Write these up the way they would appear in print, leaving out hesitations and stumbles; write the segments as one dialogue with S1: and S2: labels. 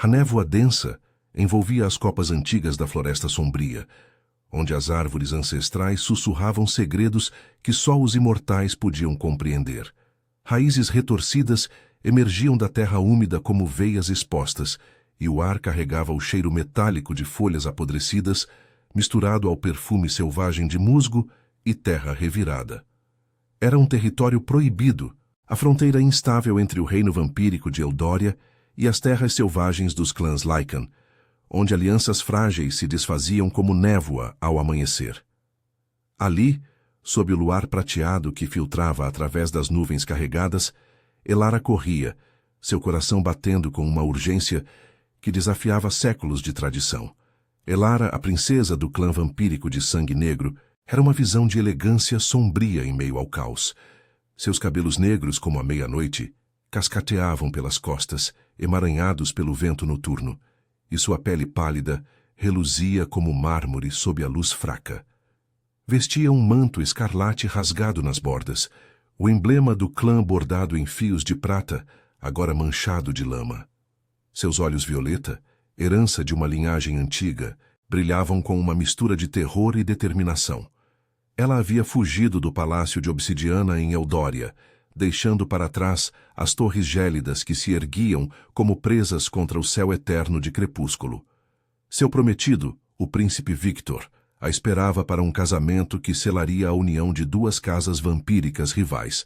S1: A névoa densa envolvia as copas antigas da floresta sombria, onde as árvores ancestrais sussurravam segredos que só os imortais podiam compreender. Raízes retorcidas emergiam da terra úmida como veias expostas, e o ar carregava o cheiro metálico de folhas apodrecidas, misturado ao perfume selvagem de musgo e terra revirada. Era um território proibido, a fronteira instável entre o reino vampírico de Eldória e as terras selvagens dos clãs Lycan, onde alianças frágeis se desfaziam como névoa ao amanhecer. Ali, sob o luar prateado que filtrava através das nuvens carregadas, Elara corria, seu coração batendo com uma urgência que desafiava séculos de tradição. Elara, a princesa do clã vampírico de sangue negro, era uma visão de elegância sombria em meio ao caos. Seus cabelos negros como a meia-noite cascateavam pelas costas, emaranhados pelo vento noturno, e sua pele pálida reluzia como mármore sob a luz fraca. Vestia um manto escarlate rasgado nas bordas, o emblema do clã bordado em fios de prata, agora manchado de lama. Seus olhos violeta, herança de uma linhagem antiga, brilhavam com uma mistura de terror e determinação. Ela havia fugido do palácio de obsidiana em Eldória, deixando para trás as torres gélidas que se erguiam como presas contra o céu eterno de crepúsculo. Seu prometido, o príncipe Victor, a esperava para um casamento que selaria a união de duas casas vampíricas rivais,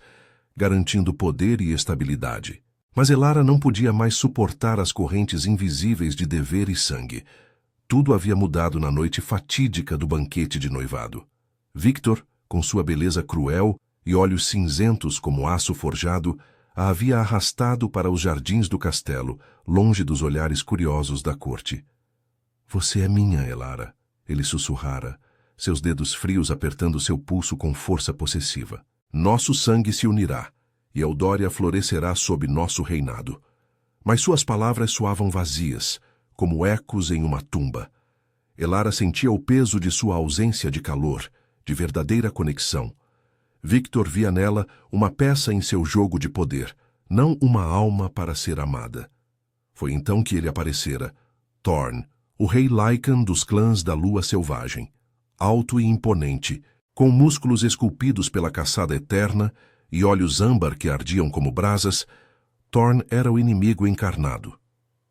S1: garantindo poder e estabilidade. Mas Elara não podia mais suportar as correntes invisíveis de dever e sangue. Tudo havia mudado na noite fatídica do banquete de noivado. Victor, com sua beleza cruel e olhos cinzentos como aço forjado, a havia arrastado para os jardins do castelo, longe dos olhares curiosos da corte. "Você é minha, Elara", ele sussurrara, seus dedos frios apertando seu pulso com força possessiva. "Nosso sangue se unirá, e Eldória florescerá sob nosso reinado." Mas suas palavras soavam vazias, como ecos em uma tumba. Elara sentia o peso de sua ausência de calor, de verdadeira conexão. Victor via nela uma peça em seu jogo de poder, não uma alma para ser amada. Foi então que ele aparecera, Thorn, o rei Lycan dos clãs da Lua Selvagem, alto e imponente, com músculos esculpidos pela caçada eterna e olhos âmbar que ardiam como brasas. Thorn era o inimigo encarnado.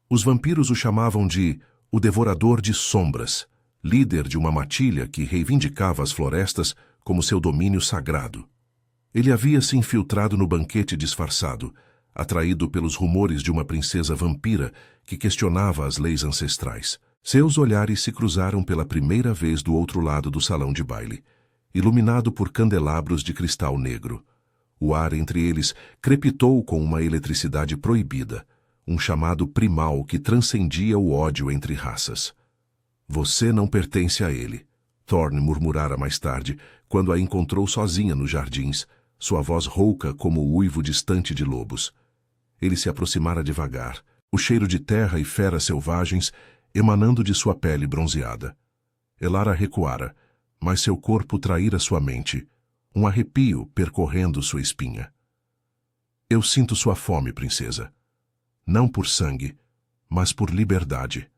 S1: Os vampiros o chamavam de o Devorador de Sombras, líder de uma matilha que reivindicava as florestas como seu domínio sagrado. Ele havia se infiltrado no banquete disfarçado, atraído pelos rumores de uma princesa vampira que questionava as leis ancestrais. Seus olhares se cruzaram pela primeira vez do outro lado do salão de baile, iluminado por candelabros de cristal negro. O ar entre eles crepitou com uma eletricidade proibida, um chamado primal que transcendia o ódio entre raças. "Você não pertence a ele", Thorn murmurara mais tarde, quando a encontrou sozinha nos jardins, sua voz rouca como o uivo distante de lobos. Ele se aproximara devagar, o cheiro de terra e feras selvagens emanando de sua pele bronzeada. Elara recuara, mas seu corpo traíra sua mente, um arrepio percorrendo sua espinha. "Eu sinto sua fome, princesa. Não por sangue, mas por liberdade."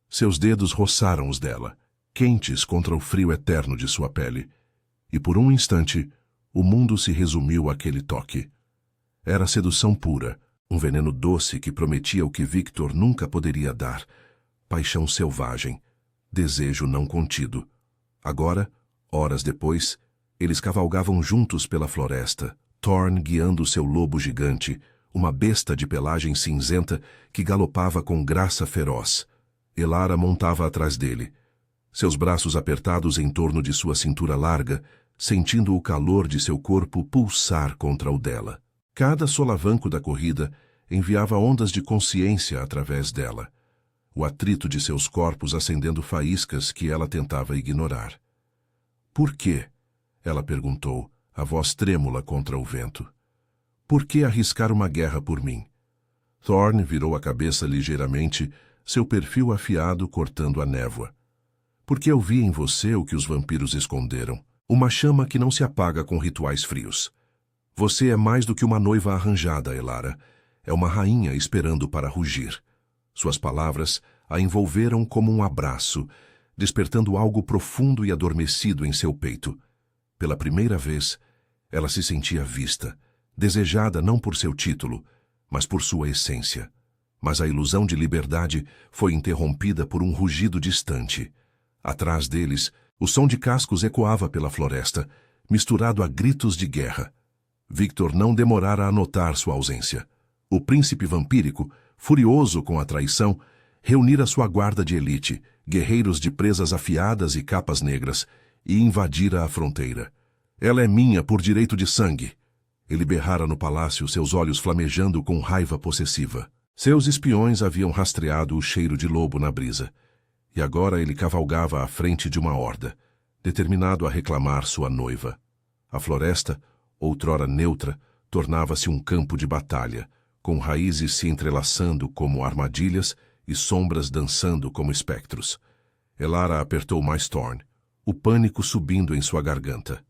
S1: Seus dedos roçaram os dela, quentes contra o frio eterno de sua pele, e por um instante o mundo se resumiu àquele toque. Era sedução pura, um veneno doce que prometia o que Victor nunca poderia dar, paixão selvagem, desejo não contido. Agora, horas depois, eles cavalgavam juntos pela floresta, Thorn guiando seu lobo gigante, uma besta de pelagem cinzenta que galopava com graça feroz. Elara montava atrás dele, seus braços apertados em torno de sua cintura larga, sentindo o calor de seu corpo pulsar contra o dela. Cada solavanco da corrida enviava ondas de consciência através dela, o atrito de seus corpos acendendo faíscas que ela tentava ignorar. "Por quê?" ela perguntou, a voz trêmula contra o vento. "Por que arriscar uma guerra por mim?" Thorn virou a cabeça ligeiramente, seu perfil afiado cortando a névoa. "Porque eu vi em você o que os vampiros esconderam, uma chama que não se apaga com rituais frios. Você é mais do que uma noiva arranjada, Elara. É uma rainha esperando para rugir. Suas palavras a envolveram como um abraço, despertando algo profundo e adormecido em seu peito. Pela primeira vez, ela se sentia vista, desejada não por seu título, mas por sua essência. Mas a ilusão de liberdade foi interrompida por um rugido distante. Atrás deles, o som de cascos ecoava pela floresta, misturado a gritos de guerra. Victor não demorara a notar sua ausência. O príncipe vampírico, furioso com a traição, reunira sua guarda de elite, guerreiros de presas afiadas e capas negras, e invadira a fronteira. Ela é minha por direito de sangue. Ele berrara no palácio, seus olhos flamejando com raiva possessiva. Seus espiões haviam rastreado o cheiro de lobo na brisa, e agora ele cavalgava à frente de uma horda, determinado a reclamar sua noiva. A floresta, outrora neutra, tornava-se um campo de batalha, com raízes se entrelaçando como armadilhas e sombras dançando como espectros. Elara apertou mais Thorn, o pânico subindo em sua garganta.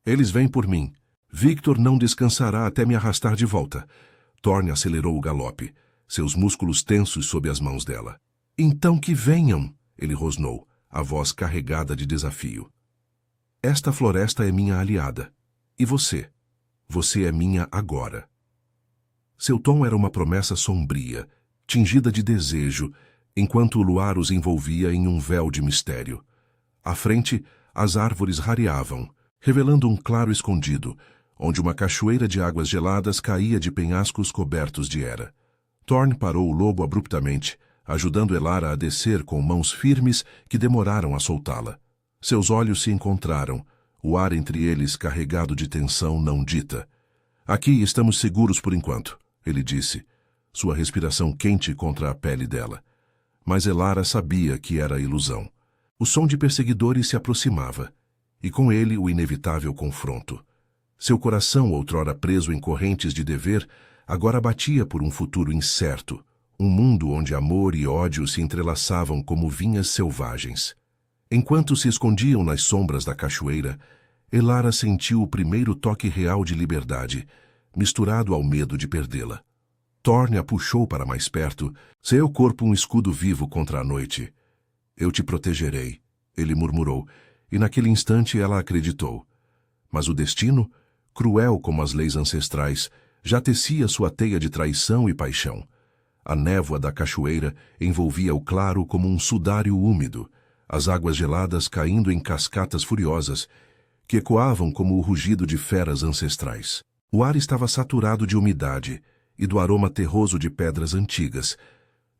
S1: Eles vêm por mim. Victor não descansará até me arrastar de volta. Thorn acelerou o galope, seus músculos tensos sob as mãos dela. Então que venham, ele rosnou, a voz carregada de desafio. Esta floresta é minha aliada. E você? Você é minha agora. Seu tom era uma promessa sombria, tingida de desejo, enquanto o luar os envolvia em um véu de mistério. À frente, as árvores rareavam, revelando um claro escondido, onde uma cachoeira de águas geladas caía de penhascos cobertos de era. Thorn parou o lobo abruptamente, ajudando Elara a descer com mãos firmes que demoraram a soltá-la. Seus olhos se encontraram, o ar entre eles carregado de tensão não dita. Aqui estamos seguros por enquanto, ele disse, sua respiração quente contra a pele dela. Mas Elara sabia que era ilusão. O som de perseguidores se aproximava, e com ele o inevitável confronto. Seu coração, outrora preso em correntes de dever, agora batia por um futuro incerto, um mundo onde amor e ódio se entrelaçavam como vinhas selvagens. Enquanto se escondiam nas sombras da cachoeira, Elara sentiu o primeiro toque real de liberdade, misturado ao medo de perdê-la. Thorn a puxou para mais perto, seu corpo um escudo vivo contra a noite. Eu te protegerei, ele murmurou, e naquele instante ela acreditou. Mas o destino, cruel como as leis ancestrais, já tecia sua teia de traição e paixão. A névoa da cachoeira envolvia o claro como um sudário úmido, as águas geladas caindo em cascatas furiosas, que ecoavam como o rugido de feras ancestrais. O ar estava saturado de umidade e do aroma terroso de pedras antigas,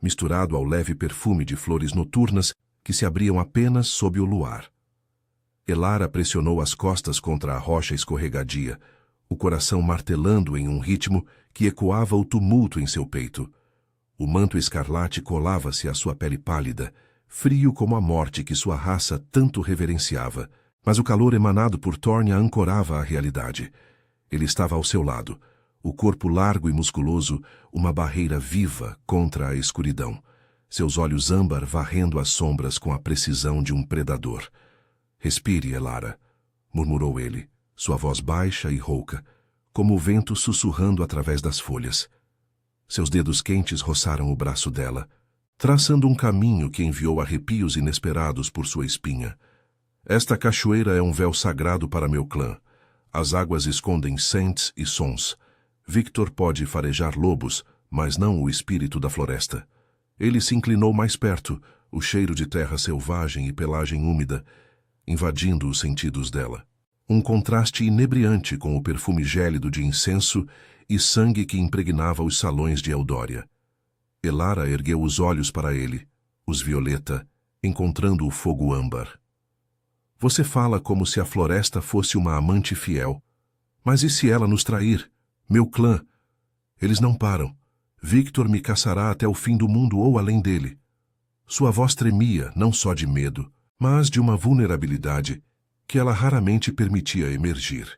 S1: misturado ao leve perfume de flores noturnas que se abriam apenas sob o luar. Elara pressionou as costas contra a rocha escorregadia, o coração martelando em um ritmo que ecoava o tumulto em seu peito. O manto escarlate colava-se à sua pele pálida, frio como a morte que sua raça tanto reverenciava, mas o calor emanado por Thorn a ancorava à realidade. Ele estava ao seu lado, o corpo largo e musculoso, uma barreira viva contra a escuridão, seus olhos âmbar varrendo as sombras com a precisão de um predador. Respire, Elara, murmurou ele, sua voz baixa e rouca, como o vento sussurrando através das folhas. Seus dedos quentes roçaram o braço dela, traçando um caminho que enviou arrepios inesperados por sua espinha. Esta cachoeira é um véu sagrado para meu clã. As águas escondem sentes e sons. Victor pode farejar lobos, mas não o espírito da floresta. Ele se inclinou mais perto, o cheiro de terra selvagem e pelagem úmida, invadindo os sentidos dela. Um contraste inebriante com o perfume gélido de incenso e sangue que impregnava os salões de Eldória. Elara ergueu os olhos para ele, os violeta, encontrando o fogo âmbar. Você fala como se a floresta fosse uma amante fiel. Mas e se ela nos trair? Meu clã? Eles não param. Victor me caçará até o fim do mundo ou além dele. Sua voz tremia, não só de medo, mas de uma vulnerabilidade que ela raramente permitia emergir.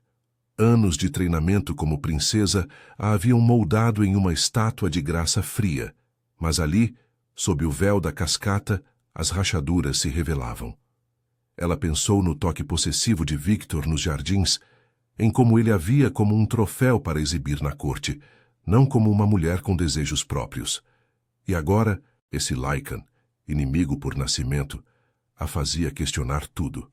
S1: Anos de treinamento como princesa a haviam moldado em uma estátua de graça fria, mas ali, sob o véu da cascata, as rachaduras se revelavam. Ela pensou no toque possessivo de Victor nos jardins, em como ele a via como um troféu para exibir na corte, não como uma mulher com desejos próprios. E agora, Esse Lycan, inimigo por nascimento, a fazia questionar tudo.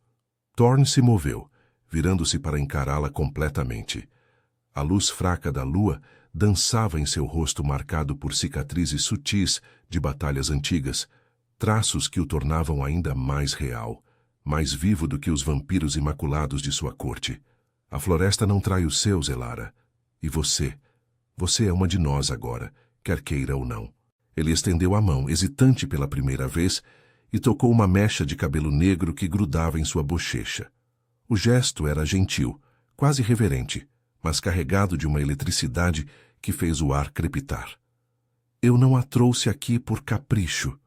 S1: Thorne se moveu, virando-se para encará-la completamente. A luz fraca da lua dançava em seu rosto marcado por cicatrizes sutis de batalhas antigas, traços que o tornavam ainda mais real, mais vivo do que os vampiros imaculados de sua corte. A floresta não trai os seus, Elara. E você é uma de nós agora, quer queira ou não. Ele estendeu a mão, hesitante pela primeira vez, e tocou uma mecha de cabelo negro que grudava em sua bochecha. O gesto era gentil, quase reverente, mas carregado de uma eletricidade que fez o ar crepitar. Eu não a trouxe aqui por capricho.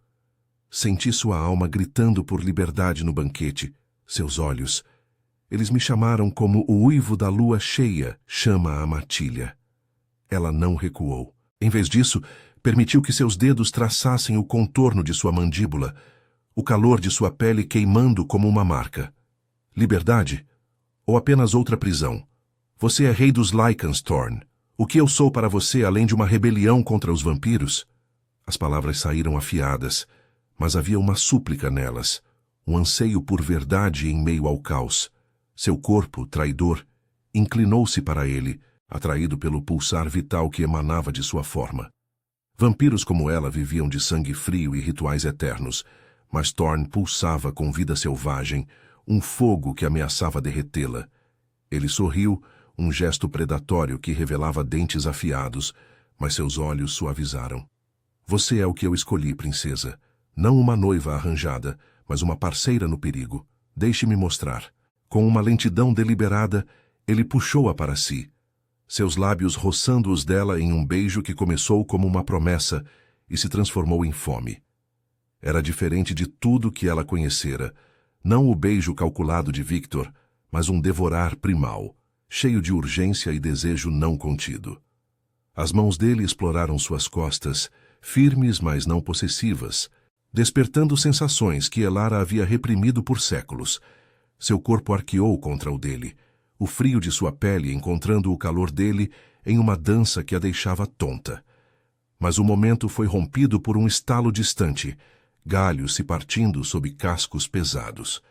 S1: Senti sua alma gritando por liberdade no banquete, seus olhos. Eles me chamaram como o uivo da lua cheia chama a matilha. Ela não recuou. Em vez disso, permitiu que seus dedos traçassem o contorno de sua mandíbula, o calor de sua pele queimando como uma marca. Liberdade? Ou apenas outra prisão? Você é rei dos Lycans, Thorne. O que eu sou para você além de uma rebelião contra os vampiros? As palavras saíram afiadas, mas havia uma súplica nelas, um anseio por verdade em meio ao caos. Seu corpo, traidor, inclinou-se para ele, atraído pelo pulsar vital que emanava de sua forma. Vampiros como ela viviam de sangue frio e rituais eternos, mas Thorne pulsava com vida selvagem, um fogo que ameaçava derretê-la. Ele sorriu, um gesto predatório que revelava dentes afiados, mas seus olhos suavizaram. Você é o que eu escolhi, princesa. Não uma noiva arranjada, mas uma parceira no perigo. Deixe-me mostrar. Com uma lentidão deliberada, ele puxou-a para si, seus lábios roçando os dela em um beijo que começou como uma promessa e se transformou em fome. Era diferente de tudo que ela conhecera, não o beijo calculado de Victor, mas um devorar primal, cheio de urgência e desejo não contido. As mãos dele exploraram suas costas, firmes mas não possessivas, despertando sensações que Elara havia reprimido por séculos. Seu corpo arqueou contra o dele, o frio de sua pele encontrando o calor dele em uma dança que a deixava tonta. Mas o momento foi rompido por um estalo distante, galhos se partindo sob cascos pesados.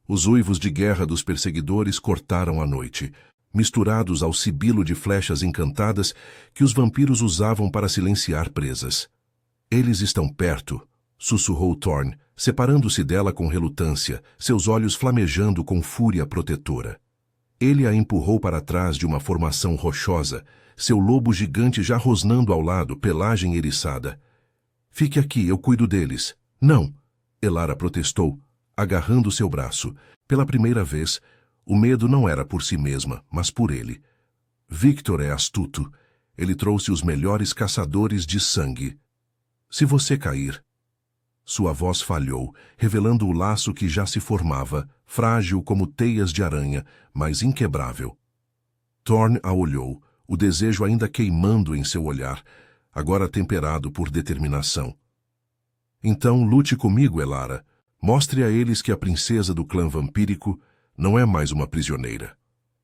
S1: Os uivos de guerra dos perseguidores cortaram a noite, misturados ao sibilo de flechas encantadas que os vampiros usavam para silenciar presas. Eles estão perto, sussurrou Thorne, separando-se dela com relutância, seus olhos flamejando com fúria protetora. Ele a empurrou para trás de uma formação rochosa, seu lobo gigante já rosnando ao lado, pelagem eriçada. Fique aqui, eu cuido deles. Não! Elara protestou, agarrando seu braço. Pela primeira vez, o medo não era por si mesma, mas por ele. Victor é astuto. Ele trouxe os melhores caçadores de sangue. Se você cair... Sua voz falhou, revelando o laço que já se formava, frágil como teias de aranha, mas inquebrável. Thorne a olhou, o desejo ainda queimando em seu olhar, agora temperado por determinação. Então lute comigo, Elara. Mostre a eles que a princesa do clã vampírico não é mais uma prisioneira.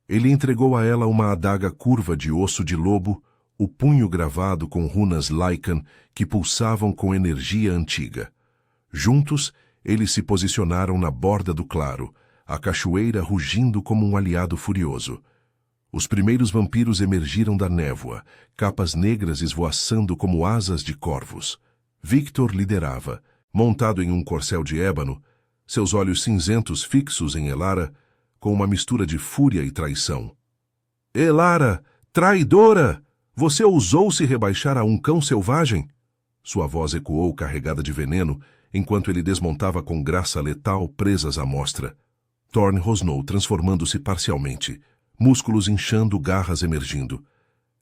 S1: Ele entregou a ela uma adaga curva de osso de lobo, o punho gravado com runas Lycan que pulsavam com energia antiga. Juntos, eles se posicionaram na borda do claro, a cachoeira rugindo como um aliado furioso. Os primeiros vampiros emergiram da névoa, capas negras esvoaçando como asas de corvos. Victor liderava, montado em um corcel de ébano, seus olhos cinzentos fixos em Elara, com uma mistura de fúria e traição. Elara, traidora! Você ousou se rebaixar a um cão selvagem? Sua voz ecoou carregada de veneno, enquanto ele desmontava com graça letal presas à mostra. Thorne rosnou, transformando-se parcialmente, músculos inchando, garras emergindo.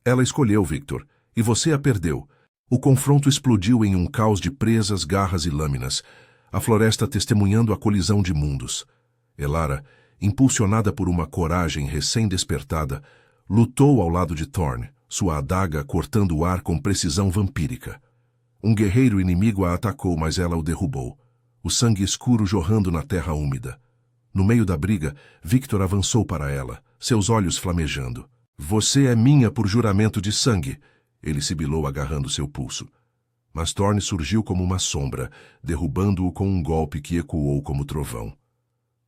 S1: Ela escolheu Victor, e você a perdeu. O confronto explodiu em um caos de presas, garras e lâminas, a floresta testemunhando a colisão de mundos. Elara, impulsionada por uma coragem recém-despertada, lutou ao lado de Thorne, sua adaga cortando o ar com precisão vampírica. Um guerreiro inimigo a atacou, mas ela o derrubou, o sangue escuro jorrando na terra úmida. No meio da briga, Victor avançou para ela, seus olhos flamejando. Você é minha por juramento de sangue, ele sibilou agarrando seu pulso. mas Thorne surgiu como uma sombra, derrubando-o com um golpe que ecoou como trovão.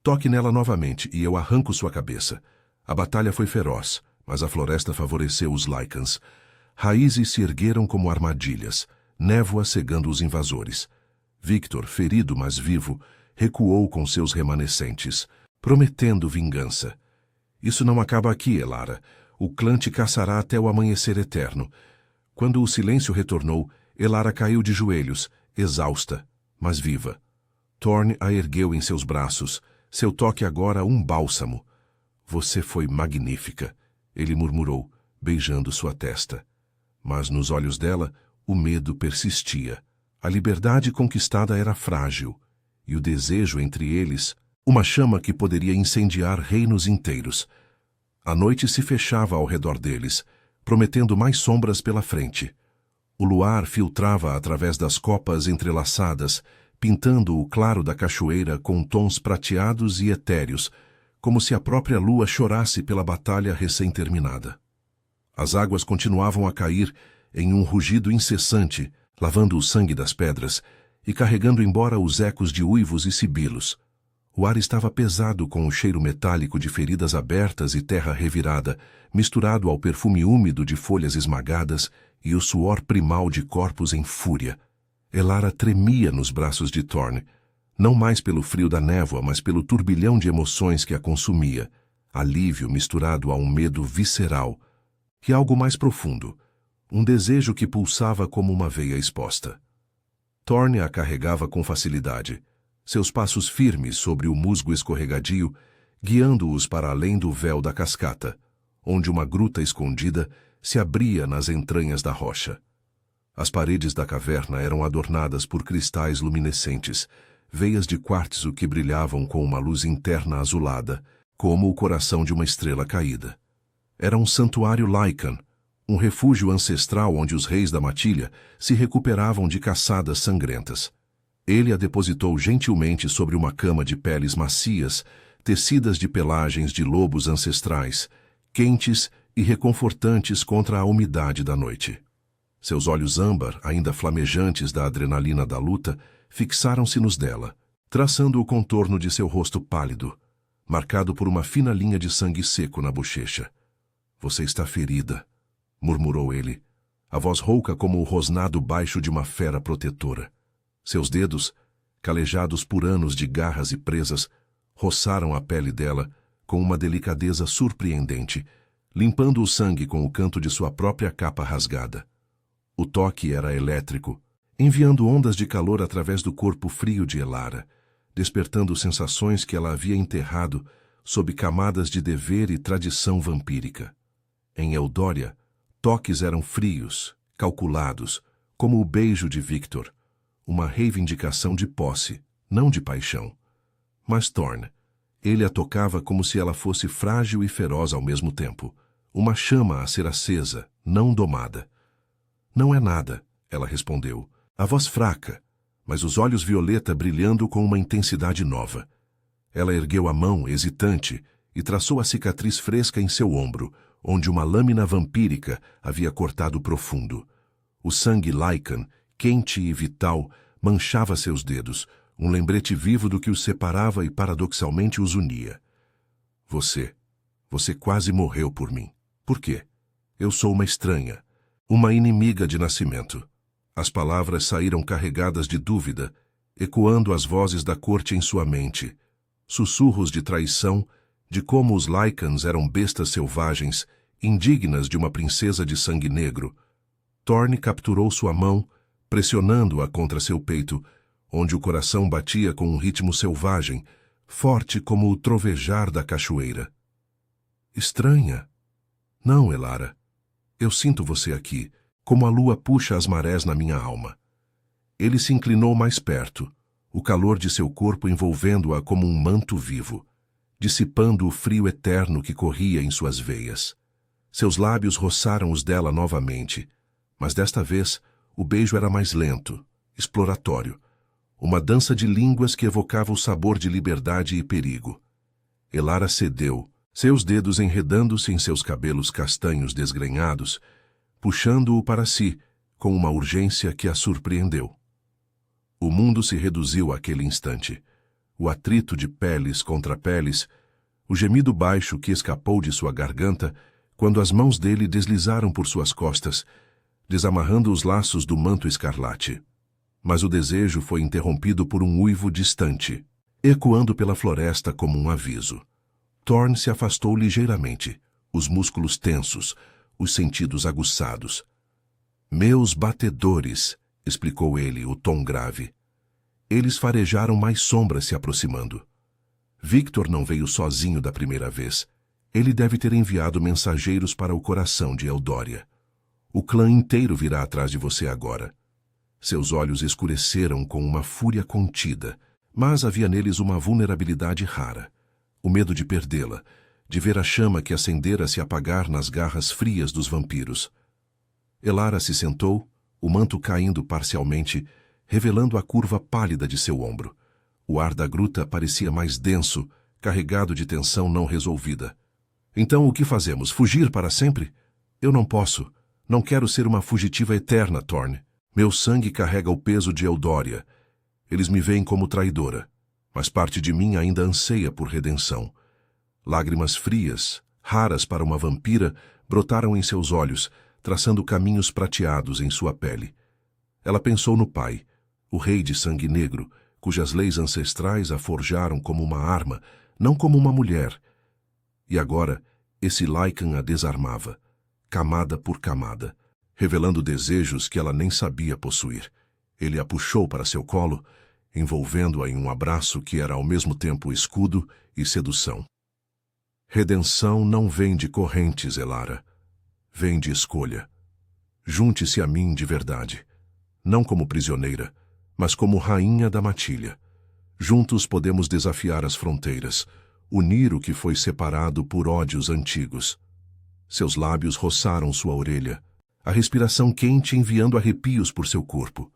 S1: Toque nela novamente e eu arranco sua cabeça. A batalha foi feroz, mas a floresta favoreceu os Lycans. Raízes se ergueram como armadilhas, névoa cegando os invasores. Victor, ferido mas vivo, recuou com seus remanescentes, prometendo vingança. Isso não acaba aqui, Elara. O clã te caçará até o amanhecer eterno. Quando o silêncio retornou, Elara caiu de joelhos, exausta, mas viva. Thorne a ergueu em seus braços, seu toque agora um bálsamo. Você foi magnífica, ele murmurou, beijando sua testa. Mas nos olhos dela, o medo persistia. A liberdade conquistada era frágil, e o desejo entre eles, uma chama que poderia incendiar reinos inteiros. A noite se fechava ao redor deles, prometendo mais sombras pela frente. O luar filtrava através das copas entrelaçadas, pintando o claro da cachoeira com tons prateados e etéreos, como se a própria lua chorasse pela batalha recém-terminada. As águas continuavam a cair em um rugido incessante, lavando o sangue das pedras e carregando embora os ecos de uivos e sibilos. O ar estava pesado com o cheiro metálico de feridas abertas e terra revirada, misturado ao perfume úmido de folhas esmagadas e o suor primal de corpos em fúria. Elara tremia nos braços de Thorne, não mais pelo frio da névoa, mas pelo turbilhão de emoções que a consumia, alívio misturado a um medo visceral, e algo mais profundo, um desejo que pulsava como uma veia exposta. Thorne a carregava com facilidade, seus passos firmes sobre o musgo escorregadio, guiando-os para além do véu da cascata, onde uma gruta escondida se abria nas entranhas da rocha. As paredes da caverna eram adornadas por cristais luminescentes, veias de quartzo que brilhavam com uma luz interna azulada, como o coração de uma estrela caída. Era um santuário Lycan, um refúgio ancestral onde os reis da matilha se recuperavam de caçadas sangrentas. Ele a depositou gentilmente sobre uma cama de peles macias, tecidas de pelagens de lobos ancestrais, quentes e reconfortantes contra a umidade da noite. Seus olhos âmbar, ainda flamejantes da adrenalina da luta, fixaram-se nos dela, traçando o contorno de seu rosto pálido, marcado por uma fina linha de sangue seco na bochecha. Você está ferida, murmurou ele, a voz rouca como o rosnado baixo de uma fera protetora. Seus dedos, calejados por anos de garras e presas, roçaram a pele dela com uma delicadeza surpreendente, limpando o sangue com o canto de sua própria capa rasgada. O toque era elétrico, enviando ondas de calor através do corpo frio de Elara, despertando sensações que ela havia enterrado sob camadas de dever e tradição vampírica. Em Eldória, toques eram frios, calculados, como o beijo de Victor, uma reivindicação de posse, não de paixão. Mas Thorne, ele a tocava como se ela fosse frágil e feroz ao mesmo tempo, uma chama a ser acesa, não domada. Não é nada, ela respondeu, a voz fraca, mas os olhos violeta brilhando com uma intensidade nova. Ela ergueu a mão, hesitante, e traçou a cicatriz fresca em seu ombro, onde uma lâmina vampírica havia cortado profundo. O sangue Lycan, quente e vital, manchava seus dedos, um lembrete vivo do que os separava e paradoxalmente os unia. Você quase morreu por mim. Por quê? Eu sou uma estranha, uma inimiga de nascimento. As palavras saíram carregadas de dúvida, ecoando as vozes da corte em sua mente, sussurros de traição, de como os Lycans eram bestas selvagens, indignas de uma princesa de sangue negro. Thorne capturou sua mão, pressionando-a contra seu peito, onde o coração batia com um ritmo selvagem, forte como o trovejar da cachoeira. Estranha? Não, Elara. Eu sinto você aqui, como a lua puxa as marés na minha alma. Ele se inclinou mais perto, o calor de seu corpo envolvendo-a como um manto vivo, dissipando o frio eterno que corria em suas veias. Seus lábios roçaram os dela novamente, mas desta vez o beijo era mais lento, exploratório, uma dança de línguas que evocava o sabor de liberdade e perigo. Elara cedeu, seus dedos enredando-se em seus cabelos castanhos desgrenhados, puxando-o para si, com uma urgência que a surpreendeu. O mundo se reduziu àquele instante. O atrito de peles contra peles, o gemido baixo que escapou de sua garganta quando as mãos dele deslizaram por suas costas, desamarrando os laços do manto escarlate. Mas o desejo foi interrompido por um uivo distante, ecoando pela floresta como um aviso. Thorn se afastou ligeiramente, os músculos tensos, os sentidos aguçados. "Meus batedores", explicou ele, o tom grave. Eles farejaram mais sombras se aproximando. Victor não veio sozinho da primeira vez. Ele deve ter enviado mensageiros para o coração de Eldória. O clã inteiro virá atrás de você agora. Seus olhos escureceram com uma fúria contida, mas havia neles uma vulnerabilidade rara. O medo de perdê-la, de ver a chama que acendera se apagar nas garras frias dos vampiros. Elara se sentou, o manto caindo parcialmente, revelando a curva pálida de seu ombro. O ar da gruta parecia mais denso, carregado de tensão não resolvida. "Então o que fazemos? Fugir para sempre? Eu não posso. Não quero ser uma fugitiva eterna, Thorn. Meu sangue carrega o peso de Eldória. Eles me veem como traidora, mas parte de mim ainda anseia por redenção." Lágrimas frias, raras para uma vampira, brotaram em seus olhos, traçando caminhos prateados em sua pele. Ela pensou no pai, o rei de sangue negro, cujas leis ancestrais a forjaram como uma arma, não como uma mulher. E agora, esse Lycan a desarmava, camada por camada, revelando desejos que ela nem sabia possuir. Ele a puxou para seu colo, envolvendo-a em um abraço que era ao mesmo tempo escudo e sedução. "Redenção não vem de correntes, Elara. Vem de escolha. Junte-se a mim de verdade, não como prisioneira, mas como rainha da matilha. Juntos podemos desafiar as fronteiras, unir o que foi separado por ódios antigos." Seus lábios roçaram sua orelha, a respiração quente enviando arrepios por seu corpo.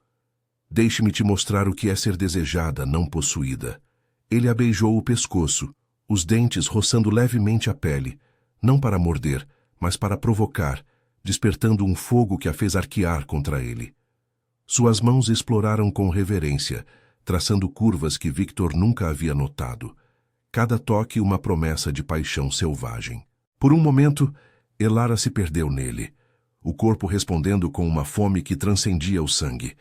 S1: "Deixe-me te mostrar o que é ser desejada, não possuída." Ele a beijou o pescoço, os dentes roçando levemente a pele, não para morder, mas para provocar, despertando um fogo que a fez arquear contra ele. Suas mãos exploraram com reverência, traçando curvas que Victor nunca havia notado. Cada toque uma promessa de paixão selvagem. Por um momento, Elara se perdeu nele, o corpo respondendo com uma fome que transcendia o sangue.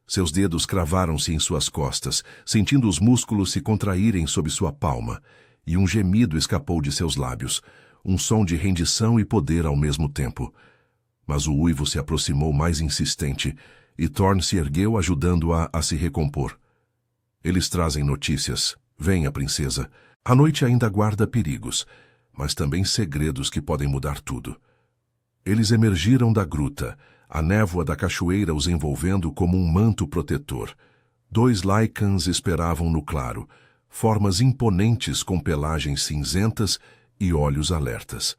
S1: Seus dedos cravaram-se em suas costas, sentindo os músculos se contraírem sob sua palma, e um gemido escapou de seus lábios, um som de rendição e poder ao mesmo tempo. Mas o uivo se aproximou mais insistente, e Thorn se ergueu ajudando-a a se recompor. "Eles trazem notícias. Venha, princesa. A noite ainda guarda perigos, mas também segredos que podem mudar tudo." Eles emergiram da gruta, a névoa da cachoeira os envolvendo como um manto protetor. 2 Lycans esperavam no claro, formas imponentes com pelagens cinzentas e olhos alertas.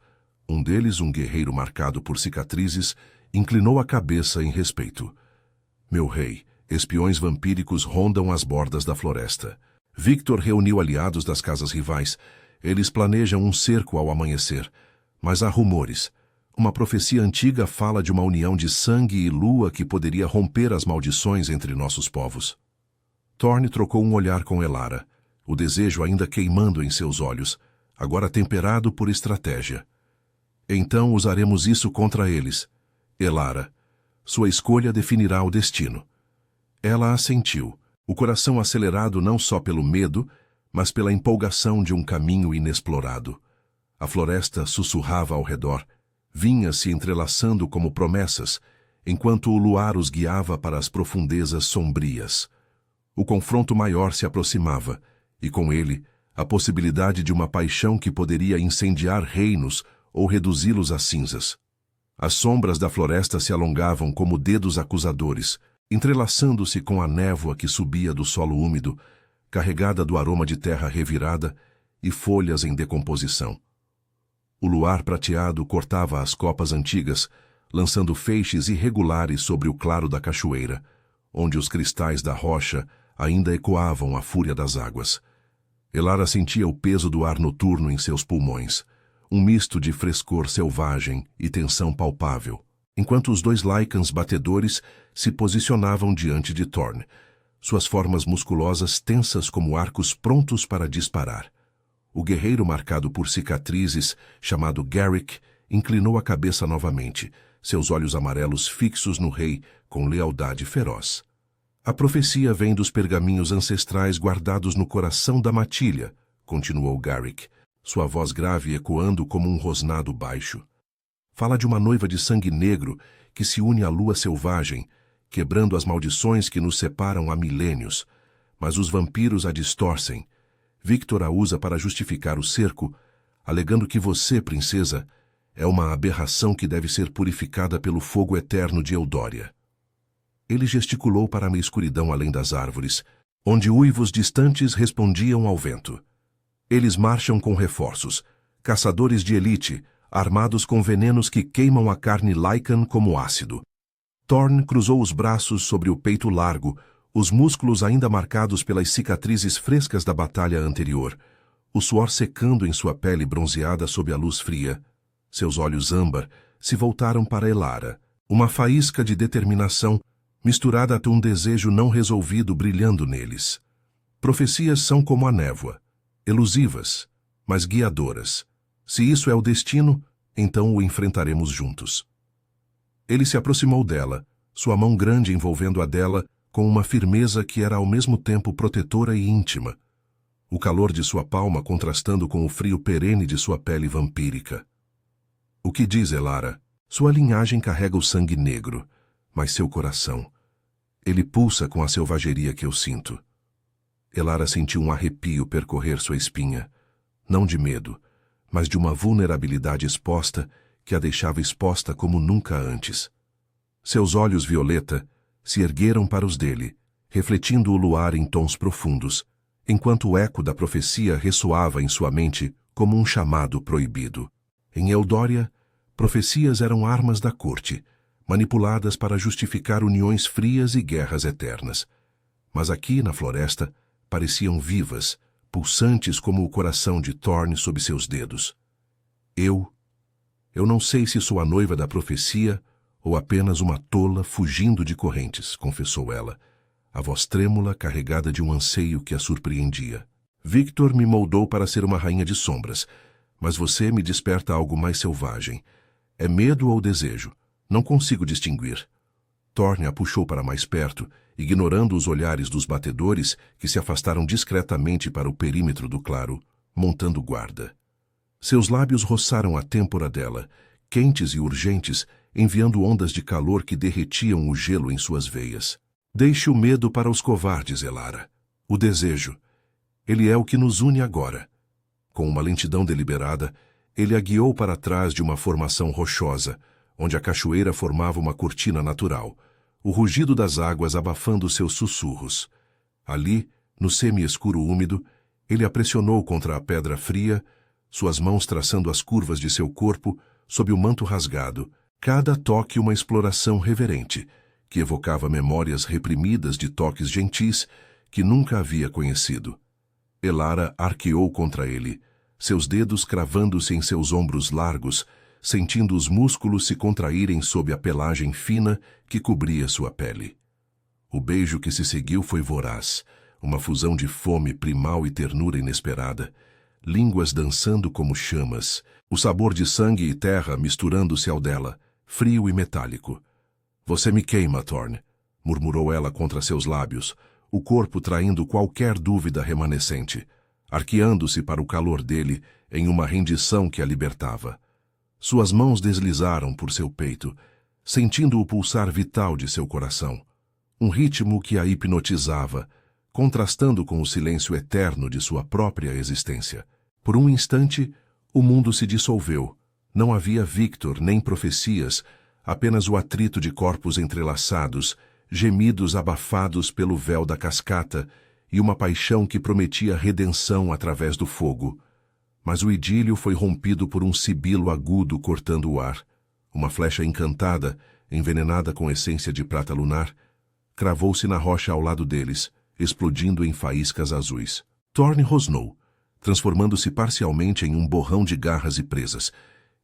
S1: Um deles, um guerreiro marcado por cicatrizes, inclinou a cabeça em respeito. "Meu rei, espiões vampíricos rondam as bordas da floresta. Victor reuniu aliados das casas rivais. Eles planejam um cerco ao amanhecer. Mas há rumores. Uma profecia antiga fala de uma união de sangue e lua que poderia romper as maldições entre nossos povos." Thorn trocou um olhar com Elara, o desejo ainda queimando em seus olhos, agora temperado por estratégia. "Então usaremos isso contra eles. Elara, sua escolha definirá o destino." Ela assentiu, o coração acelerado não só pelo medo, mas pela empolgação de um caminho inexplorado. A floresta sussurrava ao redor, vinha se entrelaçando como promessas, enquanto o luar os guiava para as profundezas sombrias. O confronto maior se aproximava, e com ele, a possibilidade de uma paixão que poderia incendiar reinos ou reduzi-los a cinzas. As sombras da floresta se alongavam como dedos acusadores, entrelaçando-se com a névoa que subia do solo úmido, carregada do aroma de terra revirada e folhas em decomposição. O luar prateado cortava as copas antigas, lançando feixes irregulares sobre o claro da cachoeira, onde os cristais da rocha ainda ecoavam a fúria das águas. Elara sentia o peso do ar noturno em seus pulmões, um misto de frescor selvagem e tensão palpável. enquanto os dois Lycans batedores se posicionavam diante de Thorn, suas formas musculosas tensas como arcos prontos para disparar. O guerreiro marcado por cicatrizes, chamado Garrick, inclinou a cabeça novamente, seus olhos amarelos fixos no rei com lealdade feroz. A profecia vem dos pergaminhos ancestrais guardados no coração da matilha, continuou Garrick, sua voz grave ecoando como um rosnado baixo. Fala de uma noiva de sangue negro que se une à lua selvagem, quebrando as maldições que nos separam há milênios, mas os vampiros a distorcem. Victor a usa para justificar o cerco, alegando que você, princesa, é uma aberração que deve ser purificada pelo fogo eterno de Eudória. Ele gesticulou para a escuridão além das árvores, onde uivos distantes respondiam ao vento. Eles marcham com reforços, caçadores de elite, armados com venenos que queimam a carne Lycan como ácido. Thorn cruzou os braços sobre o peito largo, os músculos ainda marcados pelas cicatrizes frescas da batalha anterior, o suor secando em sua pele bronzeada sob a luz fria. Seus olhos âmbar se voltaram para Elara, uma faísca de determinação misturada a um desejo não resolvido brilhando neles. Profecias são como a névoa, elusivas, mas guiadoras. Se isso é o destino, então o enfrentaremos juntos. Ele se aproximou dela, sua mão grande envolvendo a dela com uma firmeza que era ao mesmo tempo protetora e íntima, o calor de sua palma contrastando com o frio perene de sua pele vampírica. O que diz, Elara? Sua linhagem carrega o sangue negro, mas seu coração, ele pulsa com a selvageria que eu sinto. Elara sentiu um arrepio percorrer sua espinha, não de medo, mas de uma vulnerabilidade exposta que a deixava exposta como nunca antes. Seus olhos violeta se ergueram para os dele, refletindo o luar em tons profundos, enquanto o eco da profecia ressoava em sua mente como um chamado proibido. Em Eudória, profecias eram armas da corte, manipuladas para justificar uniões frias e guerras eternas. Mas aqui, na floresta, pareciam vivas, pulsantes como o coração de Thorn sob seus dedos. Eu não sei se sou a noiva da profecia ou apenas uma tola fugindo de correntes, confessou ela, a voz trêmula carregada de um anseio que a surpreendia. Victor me moldou para ser uma rainha de sombras, mas você me desperta algo mais selvagem. É medo ou desejo? Não consigo distinguir. Thorn a puxou para mais perto, ignorando os olhares dos batedores que se afastaram discretamente para o perímetro do claro, montando guarda. Seus lábios roçaram a têmpora dela, quentes e urgentes, enviando ondas de calor que derretiam o gelo em suas veias. Deixe o medo para os covardes, Elara. O desejo. Ele é o que nos une agora. Com uma lentidão deliberada, ele a guiou para trás de uma formação rochosa, onde a cachoeira formava uma cortina natural, o rugido das águas abafando seus sussurros. Ali, no semi-escuro úmido, ele a pressionou contra a pedra fria, suas mãos traçando as curvas de seu corpo sob o manto rasgado, cada toque uma exploração reverente, que evocava memórias reprimidas de toques gentis que nunca havia conhecido. Elara arqueou contra ele, seus dedos cravando-se em seus ombros largos, sentindo os músculos se contraírem sob a pelagem fina que cobria sua pele. O beijo que se seguiu foi voraz, uma fusão de fome primal e ternura inesperada, línguas dançando como chamas, o sabor de sangue e terra misturando-se ao dela, frio e metálico. Você me queima, Thorn, murmurou ela contra seus lábios, o corpo traindo qualquer dúvida remanescente, arqueando-se para o calor dele em uma rendição que a libertava. Suas mãos deslizaram por seu peito, sentindo o pulsar vital de seu coração, um ritmo que a hipnotizava, contrastando com o silêncio eterno de sua própria existência. Por um instante, o mundo se dissolveu. Não havia Victor nem profecias, apenas o atrito de corpos entrelaçados, gemidos abafados pelo véu da cascata e uma paixão que prometia redenção através do fogo. Mas o idílio foi rompido por um sibilo agudo cortando o ar. Uma flecha encantada, envenenada com essência de prata lunar, cravou-se na rocha ao lado deles, explodindo em faíscas azuis. Thorn rosnou, transformando-se parcialmente em um borrão de garras e presas.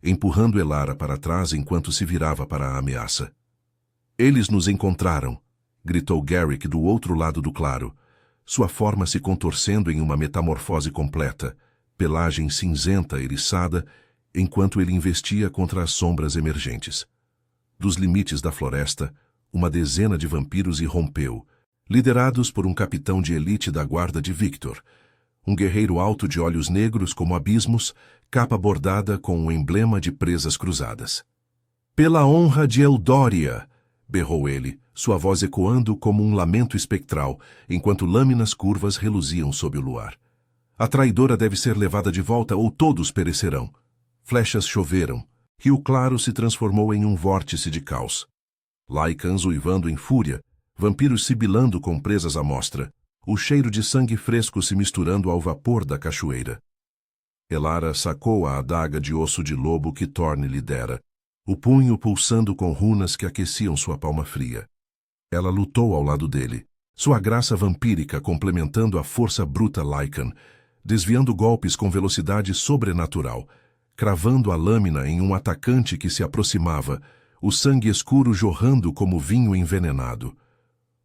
S1: empurrando Elara para trás enquanto se virava para a ameaça. Eles nos encontraram, gritou Garrick do outro lado do claro, sua forma se contorcendo em uma metamorfose completa, pelagem cinzenta eriçada, enquanto ele investia contra as sombras emergentes. Dos limites da floresta, uma dezena de vampiros irrompeu, liderados por um capitão de elite da guarda de Victor, um guerreiro alto de olhos negros como abismos, capa bordada com um emblema de presas cruzadas. "Pela honra de Eldória!" berrou ele, sua voz ecoando como um lamento espectral, enquanto lâminas curvas reluziam sob o luar. "A traidora deve ser levada de volta ou todos perecerão." Flechas choveram. Rio Claro se transformou em um vórtice de caos. Lycans uivando em fúria, vampiros sibilando com presas à mostra, o cheiro de sangue fresco se misturando ao vapor da cachoeira. Elara sacou a adaga de osso de lobo que Thorne lhe dera, o punho pulsando com runas que aqueciam sua palma fria. Ela lutou ao lado dele, sua graça vampírica complementando a força bruta Lycan, desviando golpes com velocidade sobrenatural, cravando a lâmina em um atacante que se aproximava, o sangue escuro jorrando como vinho envenenado.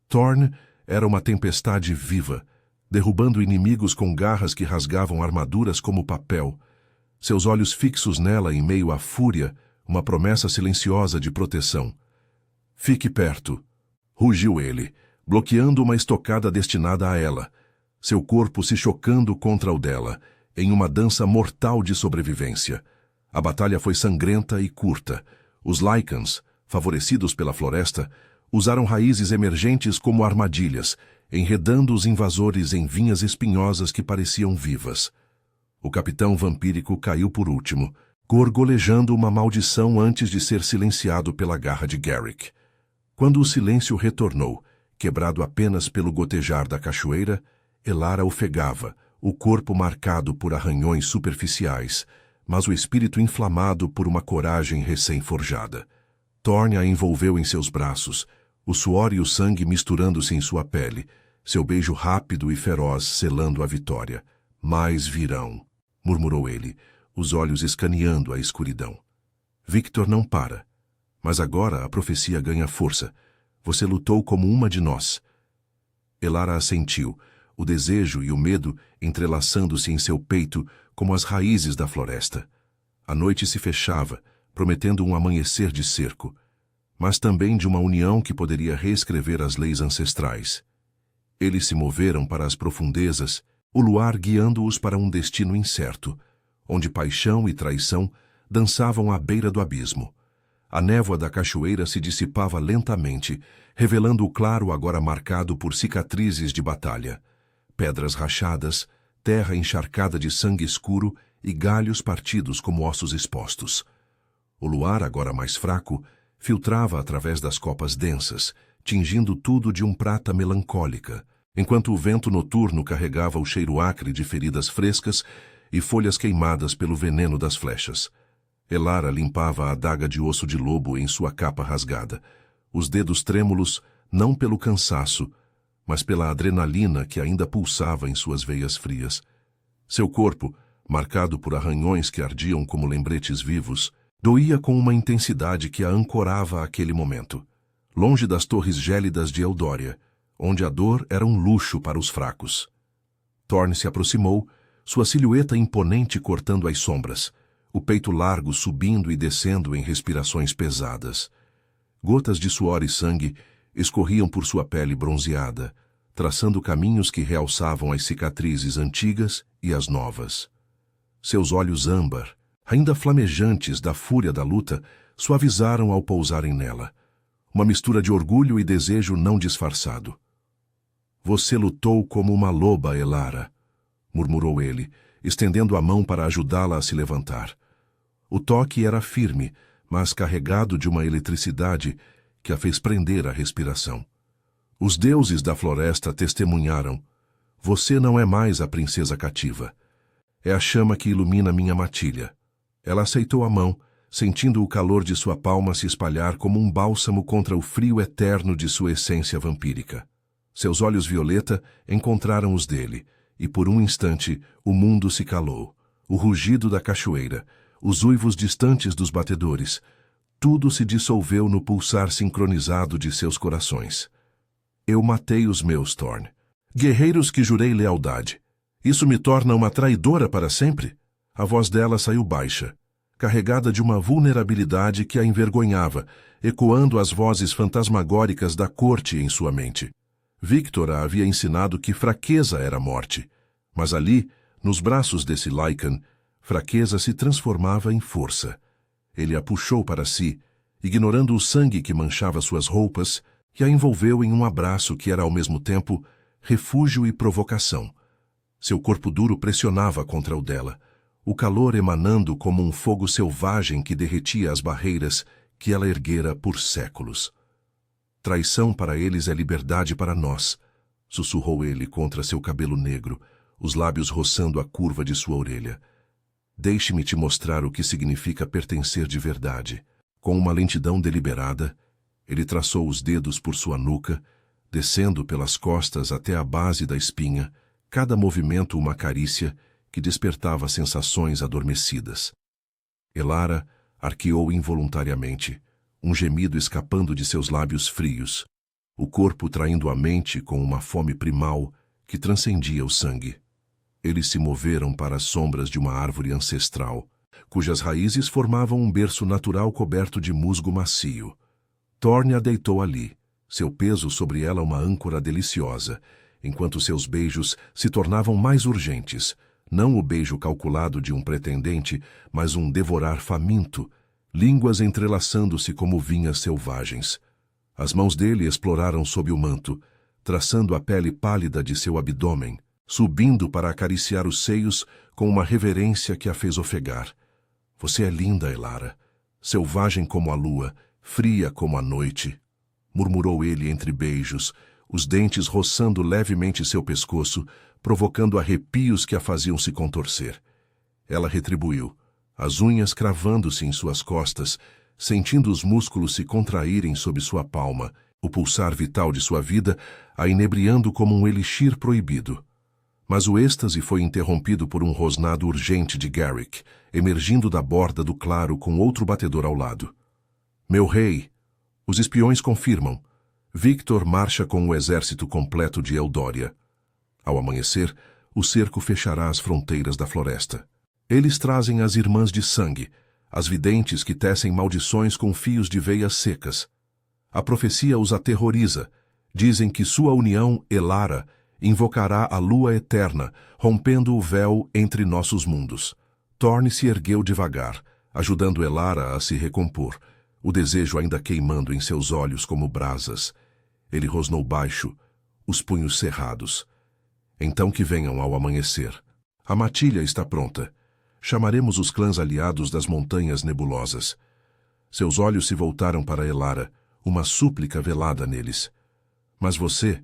S1: Thorne era uma tempestade viva, derrubando inimigos com garras que rasgavam armaduras como papel. Seus olhos fixos nela em meio à fúria, uma promessa silenciosa de proteção. "Fique perto", rugiu ele, bloqueando uma estocada destinada a ela, seu corpo se chocando contra o dela, em uma dança mortal de sobrevivência. A batalha foi sangrenta e curta. Os Lycans, favorecidos pela floresta, usaram raízes emergentes como armadilhas, enredando os invasores em vinhas espinhosas que pareciam vivas. O capitão vampírico caiu por último, gorgolejando uma maldição antes de ser silenciado pela garra de Garrick. Quando o silêncio retornou, quebrado apenas pelo gotejar da cachoeira, Elara ofegava, o corpo marcado por arranhões superficiais, mas o espírito inflamado por uma coragem recém-forjada. Thorne a envolveu em seus braços, o suor e o sangue misturando-se em sua pele, seu beijo rápido e feroz selando a vitória. "Mais virão", murmurou ele, os olhos escaneando a escuridão. "Victor não para. Mas agora a profecia ganha força. Você lutou como uma de nós." Elara assentiu, o desejo e o medo entrelaçando-se em seu peito como as raízes da floresta. A noite se fechava, prometendo um amanhecer de cerco, mas também de uma união que poderia reescrever as leis ancestrais. Eles se moveram para as profundezas, o luar guiando-os para um destino incerto, onde paixão e traição dançavam à beira do abismo. A névoa da cachoeira se dissipava lentamente, revelando o claro agora marcado por cicatrizes de batalha. Pedras rachadas, terra encharcada de sangue escuro e galhos partidos como ossos expostos. O luar, agora mais fraco, filtrava através das copas densas, tingindo tudo de um prata melancólica, enquanto o vento noturno carregava o cheiro acre de feridas frescas e folhas queimadas pelo veneno das flechas. Elara limpava a adaga de osso de lobo em sua capa rasgada, os dedos trêmulos não pelo cansaço, mas pela adrenalina que ainda pulsava em suas veias frias. Seu corpo, marcado por arranhões que ardiam como lembretes vivos, doía com uma intensidade que a ancorava àquele momento, longe das torres gélidas de Eldória, onde a dor era um luxo para os fracos. Thorne se aproximou, sua silhueta imponente cortando as sombras, o peito largo subindo e descendo em respirações pesadas. Gotas de suor e sangue escorriam por sua pele bronzeada, traçando caminhos que realçavam as cicatrizes antigas e as novas. Seus olhos âmbar, ainda flamejantes da fúria da luta, suavizaram ao pousarem nela, uma mistura de orgulho e desejo não disfarçado. "Você lutou como uma loba, Elara", murmurou ele, estendendo a mão para ajudá-la a se levantar. O toque era firme, mas carregado de uma eletricidade que a fez prender a respiração. Os deuses da floresta testemunharam: "Você não é mais a princesa cativa. É a chama que ilumina minha matilha." Ela aceitou a mão, sentindo o calor de sua palma se espalhar como um bálsamo contra o frio eterno de sua essência vampírica. Seus olhos violeta encontraram os dele, e por um instante o mundo se calou. O rugido da cachoeira, os uivos distantes dos batedores. Tudo se dissolveu no pulsar sincronizado de seus corações. Eu matei os meus, Thorn. Guerreiros que jurei lealdade. Isso me torna uma traidora para sempre? A voz dela saiu baixa, carregada de uma vulnerabilidade que a envergonhava, ecoando as vozes fantasmagóricas da corte em sua mente. Victor a havia ensinado que fraqueza era morte, mas ali, nos braços desse Lycan, fraqueza se transformava em força. Ele a puxou para si, ignorando o sangue que manchava suas roupas, e a envolveu em um abraço que era ao mesmo tempo refúgio e provocação. Seu corpo duro pressionava contra o dela, o calor emanando como um fogo selvagem que derretia as barreiras que ela erguera por séculos. Traição para eles é liberdade para nós, sussurrou ele contra seu cabelo negro, os lábios roçando a curva de sua orelha. Deixe-me te mostrar o que significa pertencer de verdade. Com uma lentidão deliberada, ele traçou os dedos por sua nuca, descendo pelas costas até a base da espinha, cada movimento uma carícia que despertava sensações adormecidas. Elara arqueou involuntariamente, um gemido escapando de seus lábios frios, o corpo traindo a mente com uma fome primal que transcendia o sangue. Eles se moveram para as sombras de uma árvore ancestral, cujas raízes formavam um berço natural coberto de musgo macio. Thorn a deitou ali, seu peso sobre ela uma âncora deliciosa, enquanto seus beijos se tornavam mais urgentes, não o beijo calculado de um pretendente, mas um devorar faminto, línguas entrelaçando-se como vinhas selvagens. As mãos dele exploraram sob o manto, traçando a pele pálida de seu abdômen, subindo para acariciar os seios com uma reverência que a fez ofegar. Você é linda, Elara, selvagem como a lua, fria como a noite, murmurou ele entre beijos, os dentes roçando levemente seu pescoço, provocando arrepios que a faziam se contorcer. Ela retribuiu, as unhas cravando-se em suas costas, sentindo os músculos se contraírem sob sua palma, o pulsar vital de sua vida a inebriando como um elixir proibido. Mas o êxtase foi interrompido por um rosnado urgente de Garrick, emergindo da borda do claro com outro batedor ao lado. Meu rei, os espiões confirmam. Victor marcha com o exército completo de Eldória. Ao amanhecer, o cerco fechará as fronteiras da floresta. Eles trazem as irmãs de sangue, as videntes que tecem maldições com fios de veias secas. A profecia os aterroriza. Dizem que sua união, Elara, invocará a lua eterna, rompendo o véu entre nossos mundos. Thorn se ergueu devagar, ajudando Elara a se recompor, o desejo ainda queimando em seus olhos como brasas. Ele rosnou baixo, os punhos cerrados. Então que venham ao amanhecer. A matilha está pronta. Chamaremos os clãs aliados das montanhas nebulosas. Seus olhos se voltaram para Elara, uma súplica velada neles. Mas você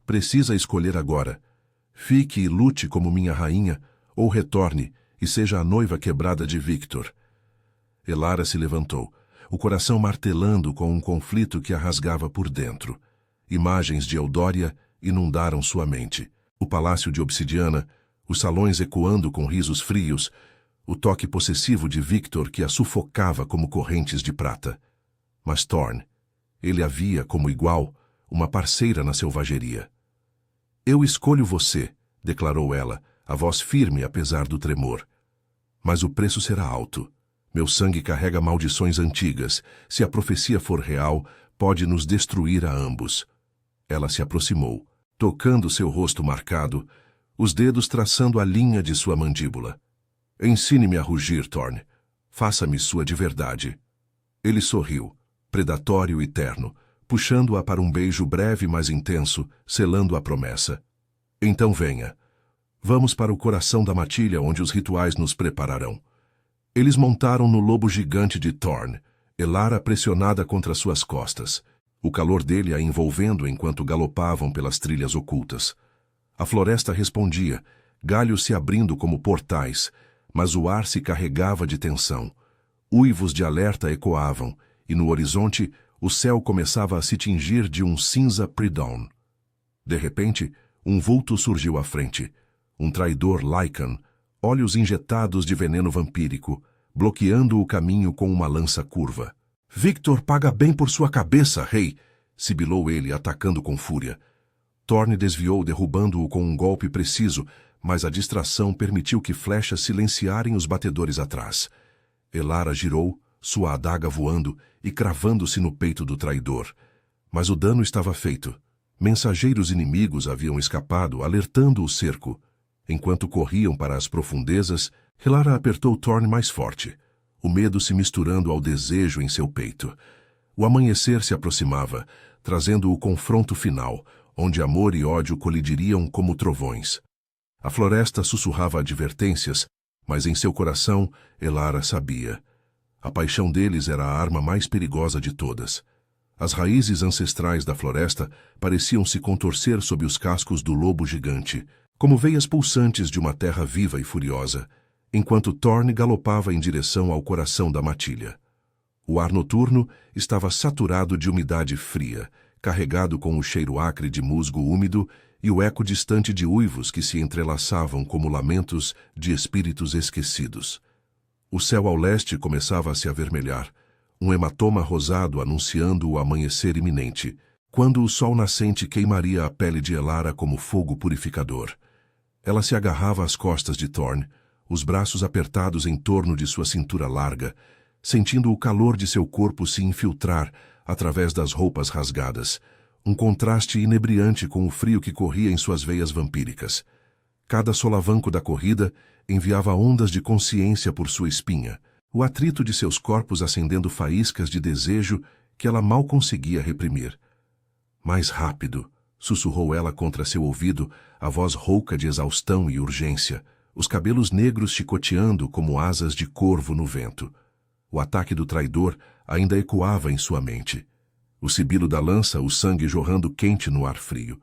S1: precisa escolher agora. Fique e lute como minha rainha, ou retorne e seja a noiva quebrada de Victor. Elara se levantou, o coração martelando com um conflito que a rasgava por dentro. Imagens de Eldória inundaram sua mente. O palácio de obsidiana, os salões ecoando com risos frios, o toque possessivo de Victor que a sufocava como correntes de prata. Mas Thorn, ele a via como igual, uma parceira na selvageria. Eu escolho você, declarou ela, a voz firme apesar do tremor. Mas o preço será alto. Meu sangue carrega maldições antigas. Se a profecia for real, pode nos destruir a ambos. Ela se aproximou, tocando seu rosto marcado, os dedos traçando a linha de sua mandíbula. Ensine-me a rugir, Thorn. Faça-me sua de verdade. Ele sorriu, predatório e terno, puxando-a para um beijo breve mas intenso, selando a promessa. Então venha. Vamos para o coração da matilha onde os rituais nos prepararão. Eles montaram no lobo gigante de Thorn, Elara pressionada contra suas costas, o calor dele a envolvendo enquanto galopavam pelas trilhas ocultas. A floresta respondia, galhos se abrindo como portais, mas o ar se carregava de tensão. Uivos de alerta ecoavam, e no horizonte o céu começava a se tingir de um cinza pre-dawn. De repente, um vulto surgiu à frente, um traidor Lycan, olhos injetados de veneno vampírico, bloqueando o caminho com uma lança curva. Victor paga bem por sua cabeça, rei! Sibilou ele, atacando com fúria. Thorne desviou, derrubando-o com um golpe preciso, mas a distração permitiu que flechas silenciarem os batedores atrás. Elara girou, sua adaga voando e cravando-se no peito do traidor. Mas o dano estava feito. Mensageiros inimigos haviam escapado, alertando o cerco. Enquanto corriam para as profundezas, Elara apertou Thorne mais forte, o medo se misturando ao desejo em seu peito. O amanhecer se aproximava, trazendo o confronto final, onde amor e ódio colidiriam como trovões. A floresta sussurrava advertências, mas em seu coração, Elara sabia. A paixão deles era a arma mais perigosa de todas. As raízes ancestrais da floresta pareciam se contorcer sob os cascos do lobo gigante, como veias pulsantes de uma terra viva e furiosa, enquanto Thorne galopava em direção ao coração da matilha. O ar noturno estava saturado de umidade fria, carregado com o cheiro acre de musgo úmido e o eco distante de uivos que se entrelaçavam como lamentos de espíritos esquecidos. O céu ao leste começava a se avermelhar, um hematoma rosado anunciando o amanhecer iminente, quando o sol nascente queimaria a pele de Elara como fogo purificador. Ela se agarrava às costas de Thorne, os braços apertados em torno de sua cintura larga, sentindo o calor de seu corpo se infiltrar através das roupas rasgadas, um contraste inebriante com o frio que corria em suas veias vampíricas. Cada solavanco da corrida enviava ondas de consciência por sua espinha, o atrito de seus corpos acendendo faíscas de desejo que ela mal conseguia reprimir. Mais rápido, sussurrou ela contra seu ouvido, a voz rouca de exaustão e urgência, os cabelos negros chicoteando como asas de corvo no vento. O ataque do traidor ainda ecoava em sua mente. O sibilo da lança, o sangue jorrando quente no ar frio.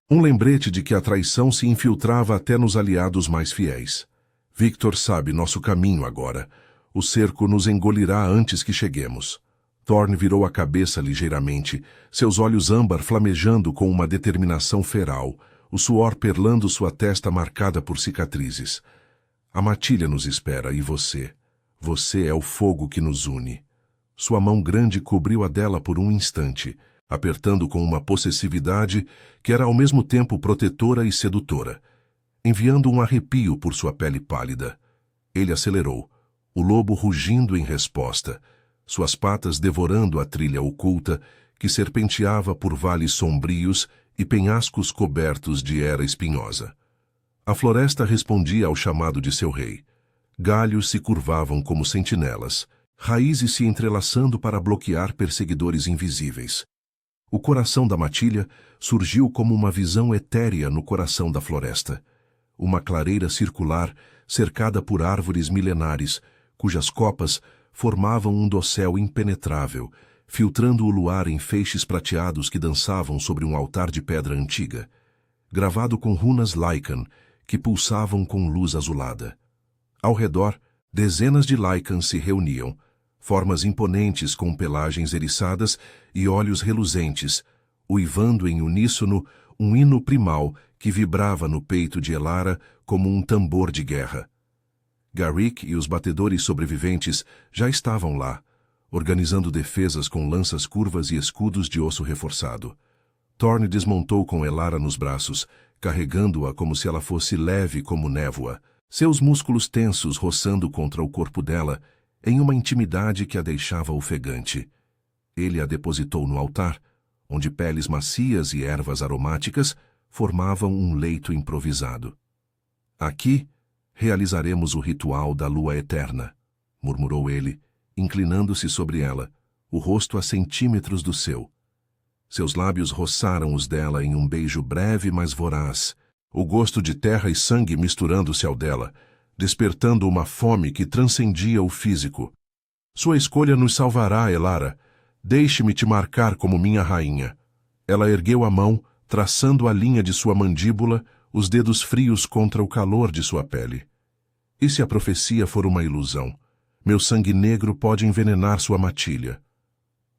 S1: Um lembrete de que a traição se infiltrava até nos aliados mais fiéis. Victor sabe nosso caminho agora. O cerco nos engolirá antes que cheguemos. Thorne virou a cabeça ligeiramente, seus olhos âmbar flamejando com uma determinação feral, o suor perlando sua testa marcada por cicatrizes. A matilha nos espera e você. Você é o fogo que nos une. Sua mão grande cobriu a dela por um instante, apertando com uma possessividade que era ao mesmo tempo protetora e sedutora, enviando um arrepio por sua pele pálida. Ele acelerou, o lobo rugindo em resposta, suas patas devorando a trilha oculta que serpenteava por vales sombrios e penhascos cobertos de era espinhosa. A floresta respondia ao chamado de seu rei. Galhos se curvavam como sentinelas, raízes se entrelaçando para bloquear perseguidores invisíveis. O coração da matilha surgiu como uma visão etérea no coração da floresta. Uma clareira circular cercada por árvores milenares, cujas copas formavam um dossel impenetrável, filtrando o luar em feixes prateados que dançavam sobre um altar de pedra antiga, gravado com runas Lycan, que pulsavam com luz azulada. Ao redor, dezenas de Lycans se reuniam, formas imponentes com pelagens eriçadas e olhos reluzentes, uivando em uníssono um hino primal que vibrava no peito de Elara como um tambor de guerra. Garrick e os batedores sobreviventes já estavam lá, organizando defesas com lanças curvas e escudos de osso reforçado. Thorne desmontou com Elara nos braços, carregando-a como se ela fosse leve como névoa, seus músculos tensos roçando contra o corpo dela, em uma intimidade que a deixava ofegante. Ele a depositou no altar, onde peles macias e ervas aromáticas formavam um leito improvisado. Aqui realizaremos o ritual da lua eterna, murmurou ele, inclinando-se sobre ela, o rosto a centímetros do seu. Seus lábios roçaram os dela em um beijo breve mas voraz, o gosto de terra e sangue misturando-se ao dela, despertando uma fome que transcendia o físico. Sua escolha nos salvará, Elara. Deixe-me te marcar como minha rainha. Ela ergueu a mão, traçando a linha de sua mandíbula, os dedos frios contra o calor de sua pele. E se a profecia for uma ilusão? Meu sangue negro pode envenenar sua matilha.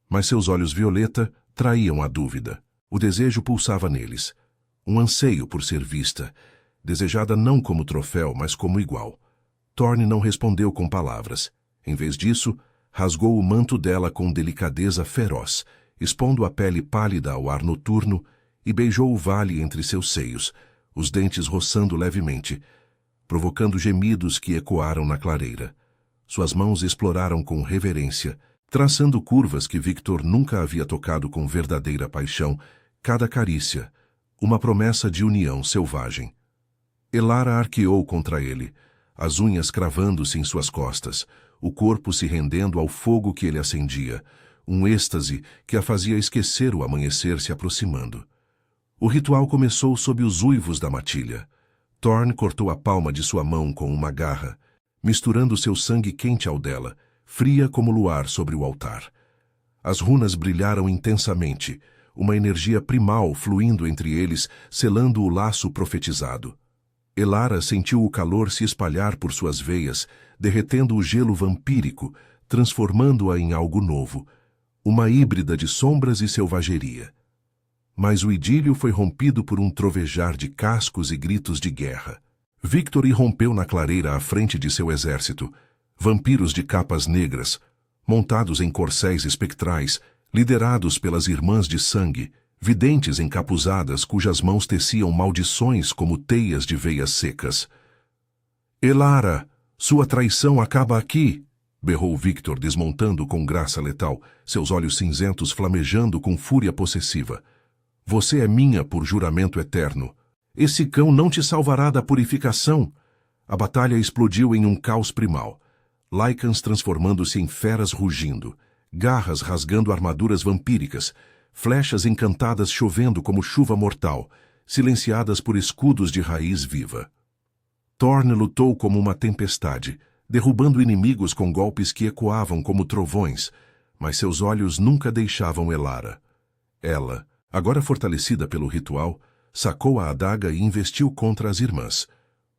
S1: Mas seus olhos violeta traíam a dúvida. O desejo pulsava neles. Um anseio por ser vista, desejada não como troféu, mas como igual. Thorne não respondeu com palavras. Em vez disso, rasgou o manto dela com delicadeza feroz, expondo a pele pálida ao ar noturno, e beijou o vale entre seus seios, os dentes roçando levemente, provocando gemidos que ecoaram na clareira. Suas mãos exploraram com reverência, traçando curvas que Victor nunca havia tocado com verdadeira paixão, cada carícia, uma promessa de união selvagem. Elara arqueou contra ele, as unhas cravando-se em suas costas, o corpo se rendendo ao fogo que ele acendia, um êxtase que a fazia esquecer o amanhecer se aproximando. O ritual começou sob os uivos da matilha. Thorn cortou a palma de sua mão com uma garra, misturando seu sangue quente ao dela, fria como luar sobre o altar. As runas brilharam intensamente, uma energia primal fluindo entre eles, selando o laço profetizado. Elara sentiu o calor se espalhar por suas veias, derretendo o gelo vampírico, transformando-a em algo novo, uma híbrida de sombras e selvageria. Mas o idílio foi rompido por um trovejar de cascos e gritos de guerra. Victor irrompeu na clareira à frente de seu exército, vampiros de capas negras, montados em corcéis espectrais, liderados pelas irmãs de sangue, videntes encapuzadas cujas mãos teciam maldições como teias de veias secas. "Elara, sua traição acaba aqui!" berrou Victor, desmontando com graça letal, seus olhos cinzentos flamejando com fúria possessiva. "Você é minha por juramento eterno. Esse cão não te salvará da purificação." A batalha explodiu em um caos primal. Lycans transformando-se em feras rugindo, garras rasgando armaduras vampíricas, flechas encantadas chovendo como chuva mortal, silenciadas por escudos de raiz viva. Thorn lutou como uma tempestade, derrubando inimigos com golpes que ecoavam como trovões, mas seus olhos nunca deixavam Elara. Ela, agora fortalecida pelo ritual, sacou a adaga e investiu contra as irmãs,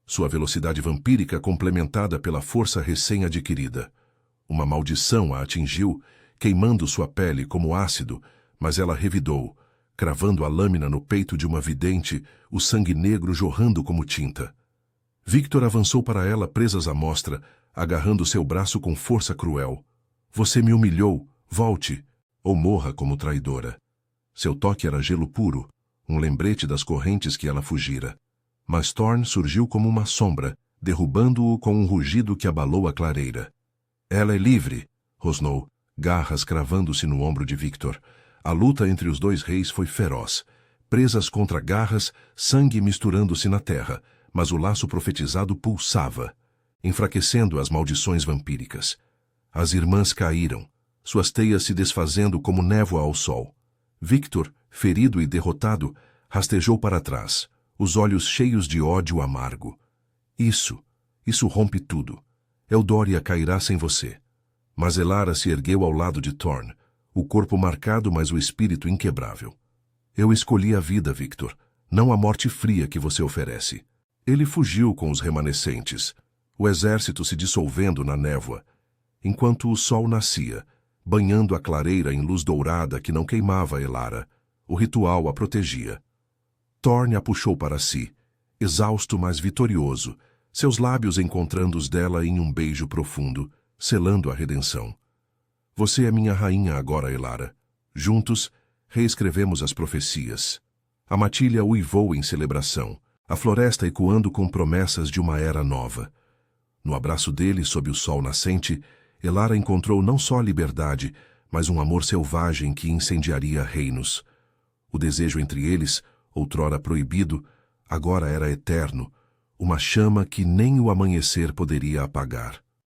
S1: sua velocidade vampírica complementada pela força recém-adquirida. Uma maldição a atingiu, queimando sua pele como ácido, mas ela revidou, cravando a lâmina no peito de uma vidente, o sangue negro jorrando como tinta. Victor avançou para ela presas à mostra, agarrando seu braço com força cruel. "Você me humilhou, volte, ou morra como traidora." Seu toque era gelo puro, um lembrete das correntes que ela fugira. Mas Thorn surgiu como uma sombra, derrubando-o com um rugido que abalou a clareira. "Ela é livre!" rosnou, garras cravando-se no ombro de Victor. A luta entre os dois reis foi feroz. Presas contra garras, sangue misturando-se na terra, mas o laço profetizado pulsava, enfraquecendo as maldições vampíricas. As irmãs caíram, suas teias se desfazendo como névoa ao sol. Victor, ferido e derrotado, rastejou para trás, os olhos cheios de ódio amargo. Isso rompe tudo. Eldória cairá sem você." Mas Elara se ergueu ao lado de Thorn, o corpo marcado, mas o espírito inquebrável. "Eu escolhi a vida, Victor, não a morte fria que você oferece." Ele fugiu com os remanescentes, o exército se dissolvendo na névoa, enquanto o sol nascia, banhando a clareira em luz dourada que não queimava Elara. O ritual a protegia. Thorn a puxou para si, exausto mas vitorioso, seus lábios encontrando os dela em um beijo profundo, selando a redenção. "Você é minha rainha agora, Elara. Juntos, reescrevemos as profecias." A matilha uivou em celebração, a floresta ecoando com promessas de uma era nova. No abraço dele, sob o sol nascente, Elara encontrou não só a liberdade, mas um amor selvagem que incendiaria reinos. O desejo entre eles, outrora proibido, agora era eterno, uma chama que nem o amanhecer poderia apagar.